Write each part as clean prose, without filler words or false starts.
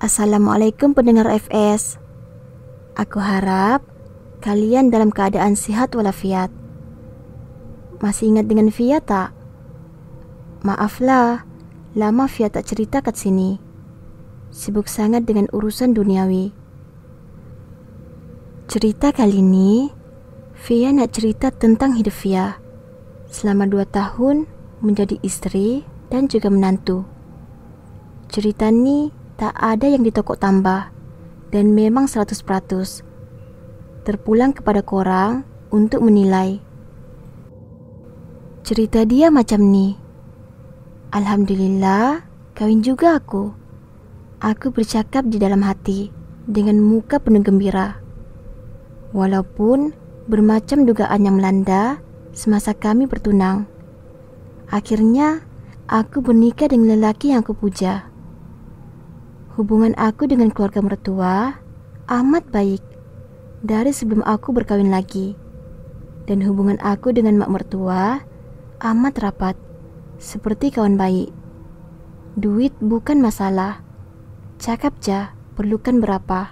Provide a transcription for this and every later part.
Assalamualaikum pendengar FS. Aku harap kalian dalam keadaan sehat walafiat. Masih ingat dengan Via tak? Maaflah, lama Via tak cerita kat sini. Sibuk sangat dengan urusan duniawi. Cerita kali ini, Via nak cerita tentang hidup Via selama 2 tahun menjadi istri dan juga menantu. Cerita ni tak ada yang ditokok tambah dan memang 100% terpulang kepada korang untuk menilai. Cerita dia macam ni. Alhamdulillah, kawin juga aku. Aku bercakap di dalam hati dengan muka penuh gembira. Walaupun bermacam dugaan yang melanda semasa kami bertunang. Akhirnya, aku bernikah dengan lelaki yang aku puja. Hubungan aku dengan keluarga mertua amat baik dari sebelum aku berkahwin lagi. Dan hubungan aku dengan mak mertua amat rapat, seperti kawan baik. Duit bukan masalah. Cakap ja, perlukan berapa.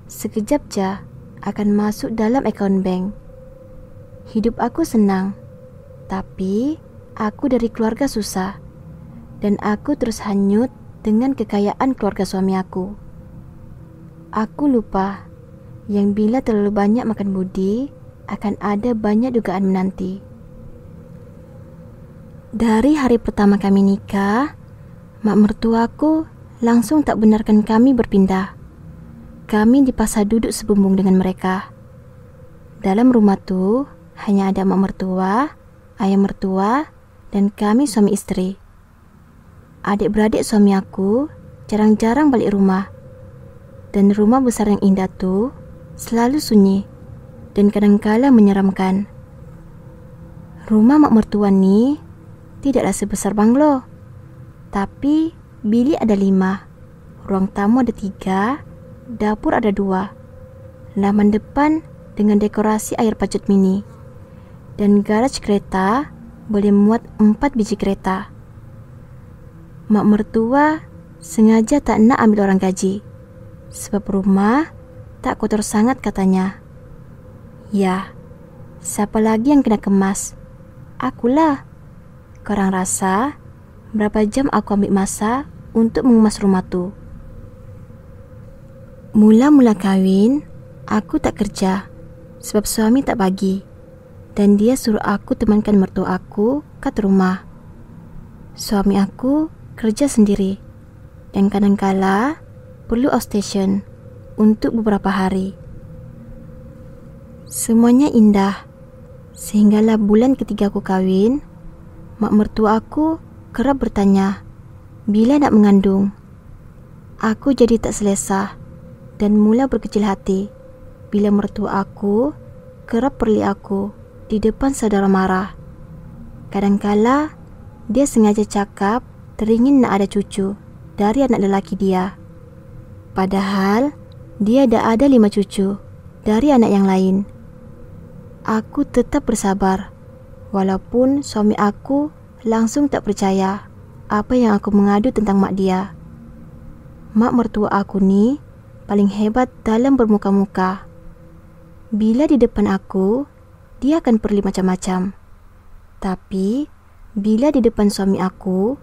Sekejap ja, akan masuk dalam akaun bank. Hidup aku senang, tapi aku dari keluarga susah. Dan aku terus hanyut dengan kekayaan keluarga suami aku. Aku lupa yang bila terlalu banyak makan budi, akan ada banyak dugaan menanti. Dari hari pertama kami nikah, mak mertuaku langsung tak benarkan kami berpindah. Kami dipaksa duduk sebumbung dengan mereka. Dalam rumah tu hanya ada mak mertua, ayah mertua, dan kami suami istri. Adik-beradik suami aku jarang-jarang balik rumah. Dan rumah besar yang indah tu selalu sunyi dan kadang-kala menyeramkan. Rumah mak mertua ni tidaklah sebesar banglo. Tapi bilik ada 5, ruang tamu ada 3, dapur ada 2, laman depan dengan dekorasi air pacut mini, dan garaj kereta boleh muat 4 biji kereta. Mak mertua sengaja tak nak ambil orang gaji, sebab rumah tak kotor sangat katanya. Ya, siapa lagi yang kena kemas? Akulah. Korang rasa berapa jam aku ambil masa untuk mengemas rumah tu? Mula-mula kahwin, aku tak kerja sebab suami tak bagi, dan dia suruh aku temankan mertua aku kat rumah. Suami aku kerja sendiri dan kadang-kala perlu outstation untuk beberapa hari. Semuanya indah sehinggalah bulan ketiga aku kahwin. Mak mertua aku kerap bertanya bila nak mengandung. Aku jadi tak selesa dan mula berkecil hati bila mertua aku kerap perli aku di depan saudara mara. Kadangkala dia sengaja cakap teringin nak ada cucu dari anak lelaki dia. Padahal dia dah ada 5 cucu dari anak yang lain. Aku tetap bersabar walaupun suami aku langsung tak percaya apa yang aku mengadu tentang mak dia. Mak mertua aku ni paling hebat dalam bermuka-muka. Bila di depan aku, dia akan perli macam-macam. Tapi bila di depan suami aku,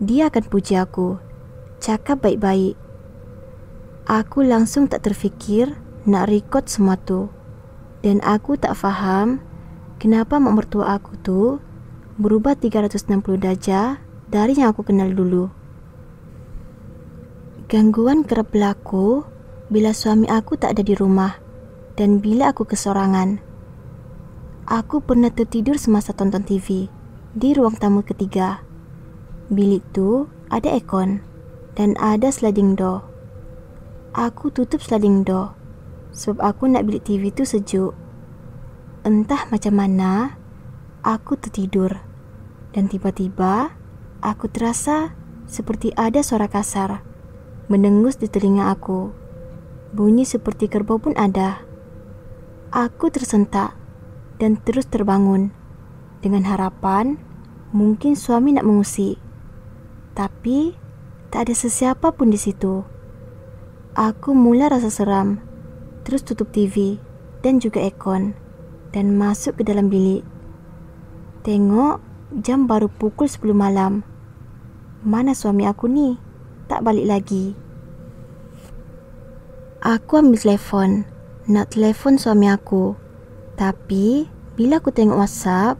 dia akan puji aku, cakap baik-baik. Aku langsung tak terfikir nak rekod semua tu. Dan aku tak faham kenapa mak mertua aku tu berubah 360 darjah dari yang aku kenal dulu. Gangguan kerap berlaku bila suami aku tak ada di rumah dan bila aku kesorangan. Aku pernah tertidur semasa tonton TV di ruang tamu ketiga. Bilik tu ada aircon dan ada sliding door. Aku tutup sliding door sebab aku nak bilik TV tu sejuk. Entah macam mana, aku tertidur dan tiba-tiba aku terasa seperti ada suara kasar mendengus di telinga aku. Bunyi seperti kerbau pun ada. Aku tersentak dan terus terbangun dengan harapan mungkin suami nak mengusik. Tapi tak ada sesiapa pun di situ. Aku mula rasa seram, terus tutup TV dan juga aircon dan masuk ke dalam bilik. Tengok jam baru pukul 10 malam. Mana suami aku ni? Tak balik lagi. Aku ambil telefon, nak telefon suami aku. Tapi bila aku tengok WhatsApp,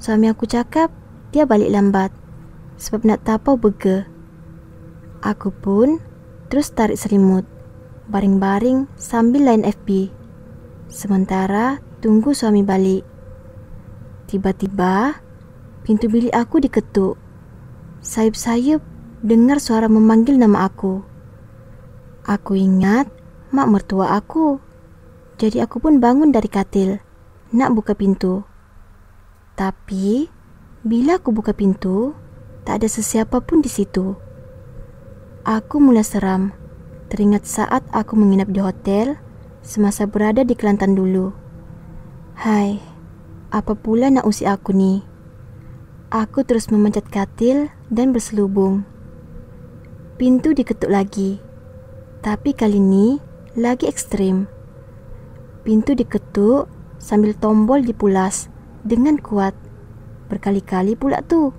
suami aku cakap dia balik lambat sebab nak tapau burger. Aku pun terus tarik selimut, baring-baring sambil layan FB. Sementara tunggu suami balik. Tiba-tiba pintu bilik aku diketuk. Sayup-sayup dengar suara memanggil nama aku. Aku ingat mak mertua aku. Jadi aku pun bangun dari katil, nak buka pintu. Tapi bila aku buka pintu, tak ada sesiapa pun di situ. Aku mula seram, teringat saat aku menginap di hotel semasa berada di Kelantan dulu. Hai, apa pula nak usik aku ni? Aku terus memanjat katil dan berselubung. Pintu diketuk lagi, tapi kali ini lagi ekstrim. Pintu diketuk sambil tombol dipulas dengan kuat. Berkali-kali pula tu.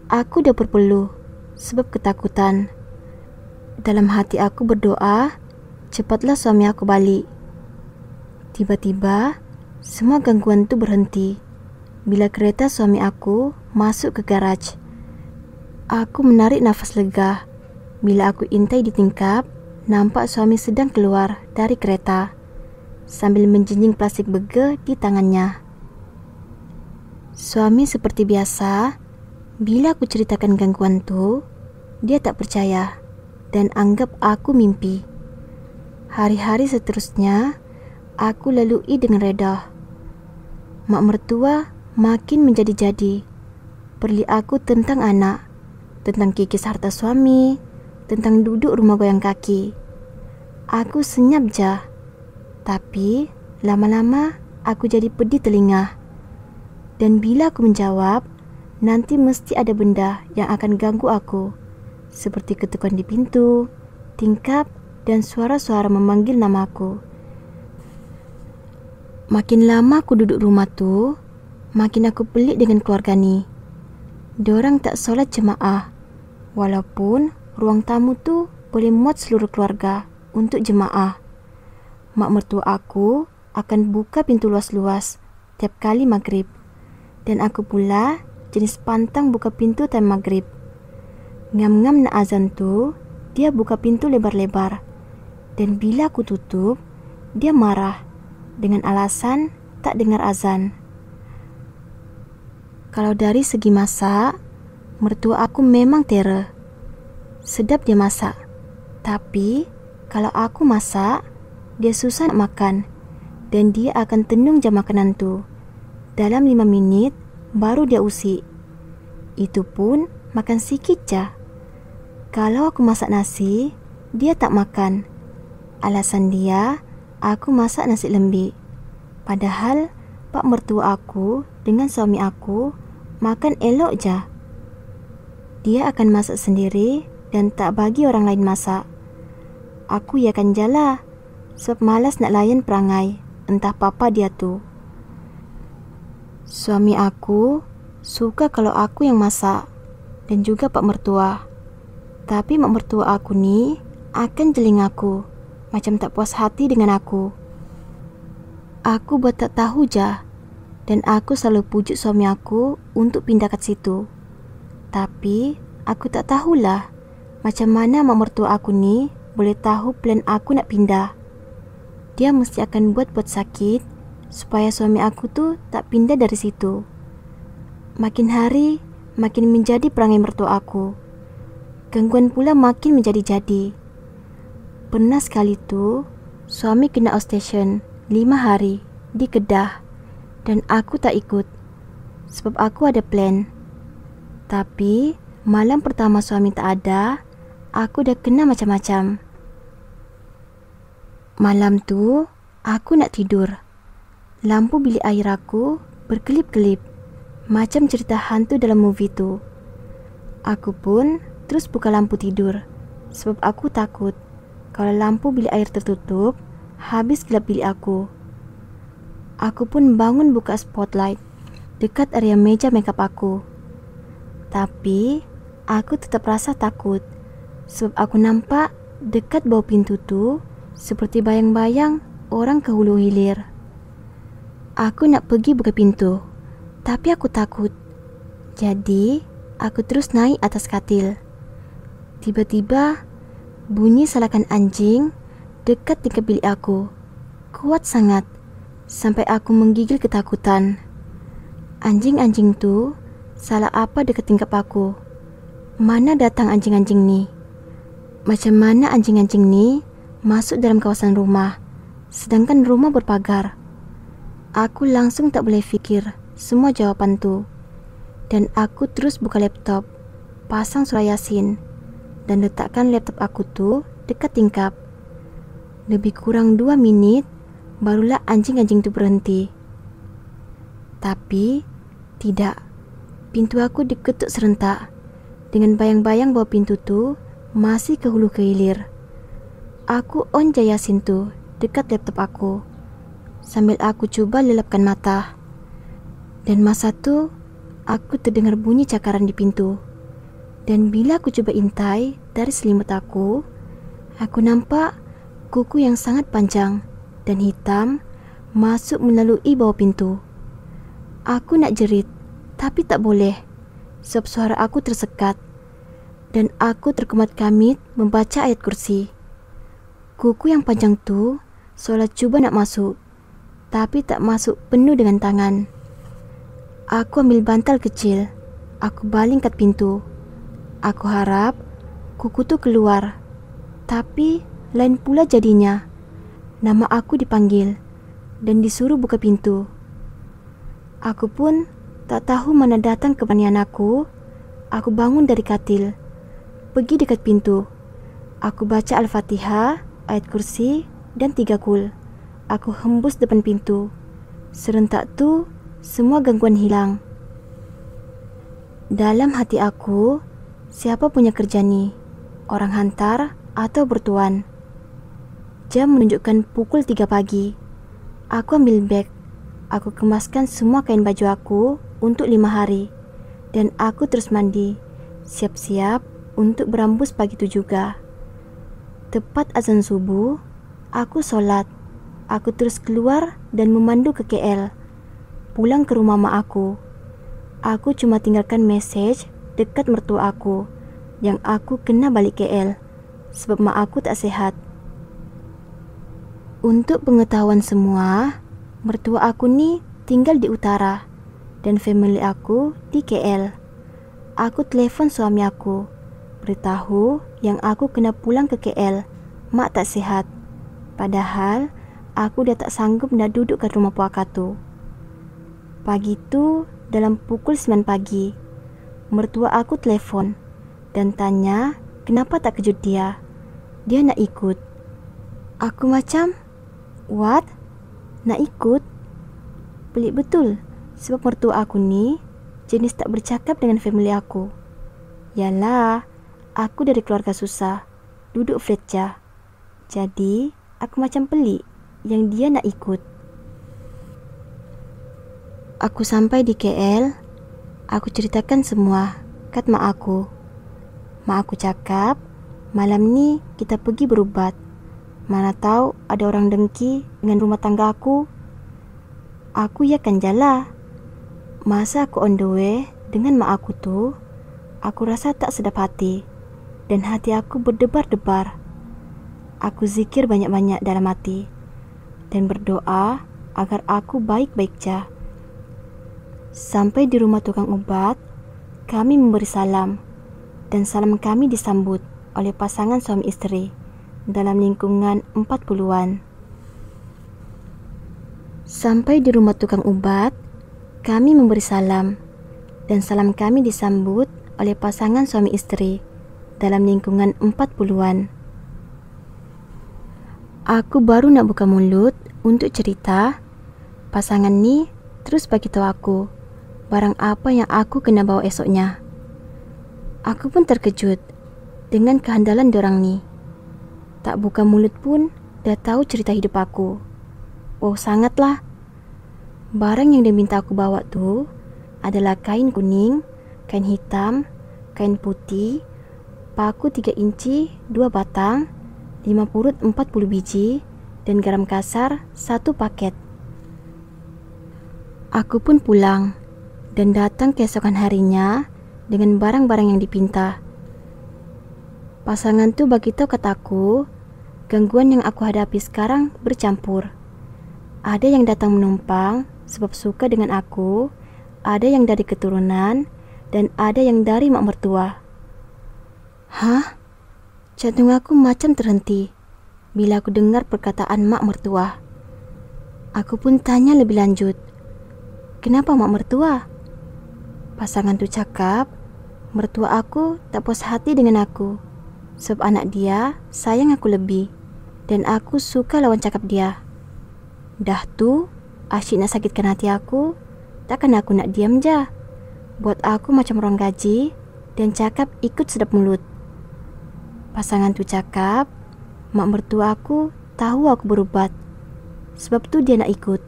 Aku dah berpeluh sebab ketakutan. Dalam hati aku berdoa, cepatlah suami aku balik. Tiba-tiba, semua gangguan tu berhenti bila kereta suami aku masuk ke garaj. Aku menarik nafas lega. Bila aku intai di tingkap, nampak suami sedang keluar dari kereta sambil menjinjing plastik burger di tangannya. Suami seperti biasa, bila aku ceritakan gangguan tu, dia tak percaya dan anggap aku mimpi. Hari-hari seterusnya, aku lalui dengan reda. Mak mertua makin menjadi-jadi. Perli aku tentang anak, tentang kikis harta suami, tentang duduk rumah goyang kaki. Aku senyap je. Tapi lama-lama aku jadi pedih telinga. Dan bila aku menjawab, nanti mesti ada benda yang akan ganggu aku, seperti ketukan di pintu, tingkap, dan suara-suara memanggil namaku. Makin lama aku duduk rumah tu, makin aku pelik dengan keluarga ni. Diorang tak solat jemaah, walaupun ruang tamu tu boleh muat seluruh keluarga untuk jemaah. Mak mertua aku akan buka pintu luas-luas tiap kali maghrib, dan aku pula jenis pantang buka pintu time maghrib. Ngam-ngam nak azan tu, dia buka pintu lebar-lebar. Dan bila aku tutup, dia marah dengan alasan tak dengar azan. Kalau dari segi masak, mertua aku memang terror. Sedap dia masak. Tapi kalau aku masak, dia susah nak makan. Dan dia akan tenung je makanan tu. Dalam 5 minit, baru dia usik. Itu pun makan sikit je. Kalau aku masak nasi, dia tak makan. Alasan dia, aku masak nasi lembik. Padahal pak mertua aku dengan suami aku makan elok je. Dia akan masak sendiri dan tak bagi orang lain masak. Aku iakan jala sebab malas nak layan perangai entah papa dia tu. Suami aku suka kalau aku yang masak dan juga pak mertua. Tapi mak mertua aku ni akan jeling aku macam tak puas hati dengan aku. Aku buat tak tahu je dan aku selalu pujuk suami aku untuk pindah kat situ. Tapi aku tak tahulah macam mana mak mertua aku ni boleh tahu plan aku nak pindah. Dia mesti akan buat sakit supaya suami aku tu tak pindah dari situ. Makin hari, makin menjadi perangai mertua aku. Gangguan pula makin menjadi-jadi. Pernah sekali tu, suami kena outstation 5 hari di Kedah dan aku tak ikut sebab aku ada plan. Tapi malam pertama suami tak ada, aku dah kena macam-macam. Malam tu, aku nak tidur. Lampu bilik air aku berkelip-kelip macam cerita hantu dalam movie tu. Aku pun terus buka lampu tidur sebab aku takut Kalau lampu bilik air tertutup, habis gelap bilik aku. Aku pun bangun buka spotlight dekat area meja makeup aku. Tapi aku tetap rasa takut sebab aku nampak dekat bawah pintu tuh seperti bayang-bayang orang ke hulu hilir. Aku nak pergi buka pintu, tapi aku takut. Jadi aku terus naik atas katil. Tiba-tiba bunyi salakan anjing dekat dengan bilik aku. Kuat sangat sampai aku menggigil ketakutan. Anjing-anjing tu salah apa dekat tingkap aku? Mana datang anjing-anjing ni? Macam mana anjing-anjing ni masuk dalam kawasan rumah, sedangkan rumah berpagar? Aku langsung tak boleh fikir semua jawapan tu. Dan aku terus buka laptop, pasang surah Yasin, dan letakkan laptop aku tu dekat tingkap. Lebih kurang 2 minit, barulah anjing-anjing tu berhenti. Tapi tidak, pintu aku diketuk serentak dengan bayang-bayang bahwa pintu tu masih ke hulu ke hilir. Aku on Yasin tu dekat laptop aku sambil aku cuba lelapkan mata. Dan masa tu aku terdengar bunyi cakaran di pintu. Dan bila aku cuba intai dari selimut aku nampak kuku yang sangat panjang dan hitam masuk melalui bawah pintu. Aku nak jerit, tapi tak boleh sebab suara aku tersekat. Dan aku terkemat-kamit membaca ayat kursi. Kuku yang panjang tu seolah cuba nak masuk, tapi tak masuk penuh dengan tangan. Aku ambil bantal kecil, aku baling kat pintu. Aku harap kuku tu keluar, tapi lain pula jadinya. Nama aku dipanggil dan disuruh buka pintu. Aku pun tak tahu mana datang keberanian aku. Aku bangun dari katil, pergi dekat pintu. Aku baca Al-Fatihah, ayat kursi dan 3 kul. Aku hembus depan pintu. Serentak tu semua gangguan hilang. Dalam hati aku, siapa punya kerja ni? Orang hantar atau bertuan? Jam menunjukkan pukul 3 pagi. Aku ambil beg. Aku kemaskan semua kain baju aku untuk 5 hari. Dan aku terus mandi, siap-siap untuk berambus pagi itu juga. Tepat azan subuh, aku solat. Aku terus keluar dan memandu ke KL, pulang ke rumah mak aku. Aku cuma tinggalkan mesej dekat mertua aku yang aku kena balik KL sebab mak aku tak sihat. Untuk pengetahuan semua, mertua aku ni tinggal di utara dan family aku di KL. Aku telefon suami aku, beritahu yang aku kena pulang ke KL, mak tak sihat. Padahal aku dah tak sanggup nak duduk kat rumah puaka tu. Pagi tu dalam pukul 9 pagi, mertua aku telefon dan tanya kenapa tak kejut dia. Dia nak ikut. Aku macam, what? Nak ikut? Pelik betul sebab mertua aku ni jenis tak bercakap dengan family aku. Yalah, aku dari keluarga susah, duduk flat je. Jadi aku macam pelik yang dia nak ikut. Aku sampai di KL, aku ceritakan semua kat mak aku. Mak aku cakap, malam ni kita pergi berubat. Mana tahu ada orang dengki dengan rumah tangga aku. Aku yakan jala. Masa aku on the way dengan mak aku tu, aku rasa tak sedap hati dan hati aku berdebar-debar. Aku zikir banyak-banyak dalam hati dan berdoa agar aku baik-baik je. Sampai di rumah tukang ubat, kami memberi salam dan salam kami disambut oleh pasangan suami isteri dalam lingkungan 40-an. Sampai di rumah tukang ubat, kami memberi salam dan salam kami disambut oleh pasangan suami isteri dalam lingkungan 40-an. Aku baru nak buka mulut untuk cerita, pasangan ni terus bagi tahu aku barang apa yang aku kena bawa esoknya. Aku pun terkejut dengan kehandalan dorang ni. Tak buka mulut pun dah tahu cerita hidup aku. Oh, sangatlah. Barang yang dia minta aku bawa tuh adalah kain kuning, kain hitam, kain putih, paku 3 inci 2 batang, 5 purut 40 biji, dan garam kasar 1 paket. Aku pun pulang dan datang keesokan harinya dengan barang-barang yang dipinta. Pasangan tuh begitu kataku, gangguan yang aku hadapi sekarang bercampur. Ada yang datang menumpang sebab suka dengan aku, ada yang dari keturunan, dan ada yang dari mak mertua. Hah? Jantung aku macam terhenti bila aku dengar perkataan mak mertua. Aku pun tanya lebih lanjut, kenapa mak mertua? Pasangan tu cakap, mertua aku tak puas hati dengan aku, sebab anak dia sayang aku lebih, dan aku suka lawan cakap dia. Dah tu, asyik nak sakitkan hati aku, takkan aku nak diam je. Buat aku macam orang gaji dan cakap ikut sedap mulut. Pasangan tu cakap, mak mertua aku tahu aku berubat, sebab tu dia nak ikut,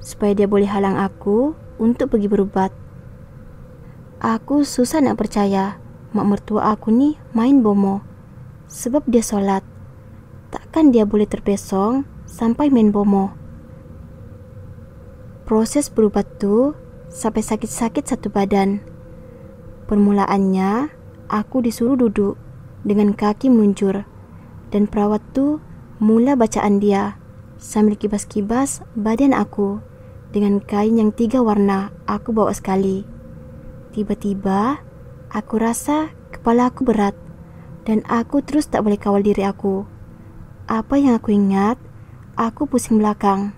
supaya dia boleh halang aku untuk pergi berubat. Aku susah nak percaya mak mertua aku ni main bomo, sebab dia solat. Takkan dia boleh terpesong sampai main bomo. Proses berubat tu sampai sakit-sakit satu badan. Permulaannya, aku disuruh duduk dengan kaki meluncur, dan perawat tu mula bacaan dia sambil kibas-kibas badan aku dengan kain yang 3 warna aku bawa sekali. Tiba-tiba, aku rasa kepala aku berat dan aku terus tak boleh kawal diri aku. Apa yang aku ingat, aku pusing belakang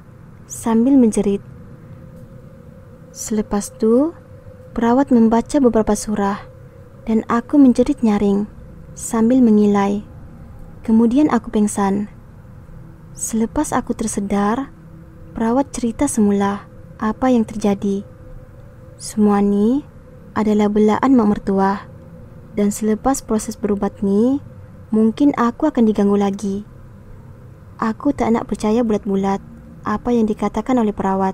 sambil menjerit. Selepas tu, perawat membaca beberapa surah dan aku menjerit nyaring sambil mengilai. Kemudian aku pingsan. Selepas aku tersedar, perawat cerita semula apa yang terjadi. Semua ni adalah belaan mak mertua, dan selepas proses berubat ni, mungkin aku akan diganggu lagi. Aku tak nak percaya bulat-bulat apa yang dikatakan oleh perawat.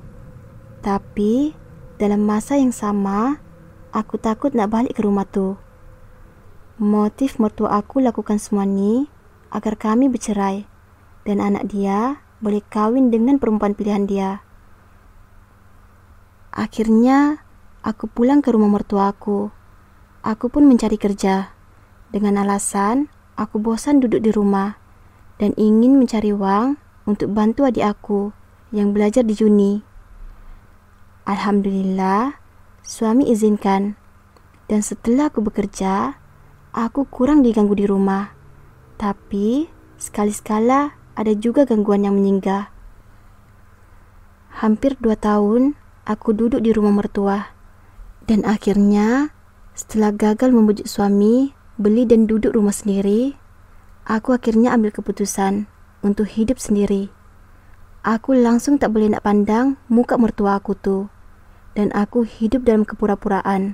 Tapi dalam masa yang sama, aku takut nak balik ke rumah tu. Motif mertua aku lakukan semua ni agar kami bercerai dan anak dia boleh kahwin dengan perempuan pilihan dia. Akhirnya, aku pulang ke rumah mertua aku. Aku pun mencari kerja dengan alasan aku bosan duduk di rumah dan ingin mencari wang untuk bantu adik aku yang belajar di Juni. Alhamdulillah, suami izinkan. Dan setelah aku bekerja, aku kurang diganggu di rumah. Tapi, sekali-sekala ada juga gangguan yang menyinggah. Hampir 2 tahun, aku duduk di rumah mertua. Dan akhirnya, setelah gagal membujuk suami, beli dan duduk rumah sendiri, aku akhirnya ambil keputusan untuk hidup sendiri. Aku langsung tak boleh nak pandang muka mertua aku tu. Dan aku hidup dalam kepura-puraan.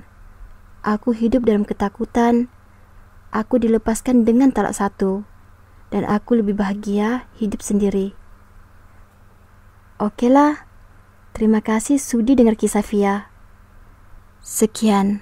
Aku hidup dalam ketakutan. Aku dilepaskan dengan talak 1. Dan aku lebih bahagia hidup sendiri. Okeylah. Terima kasih sudi dengar kisah Fia. Sekian.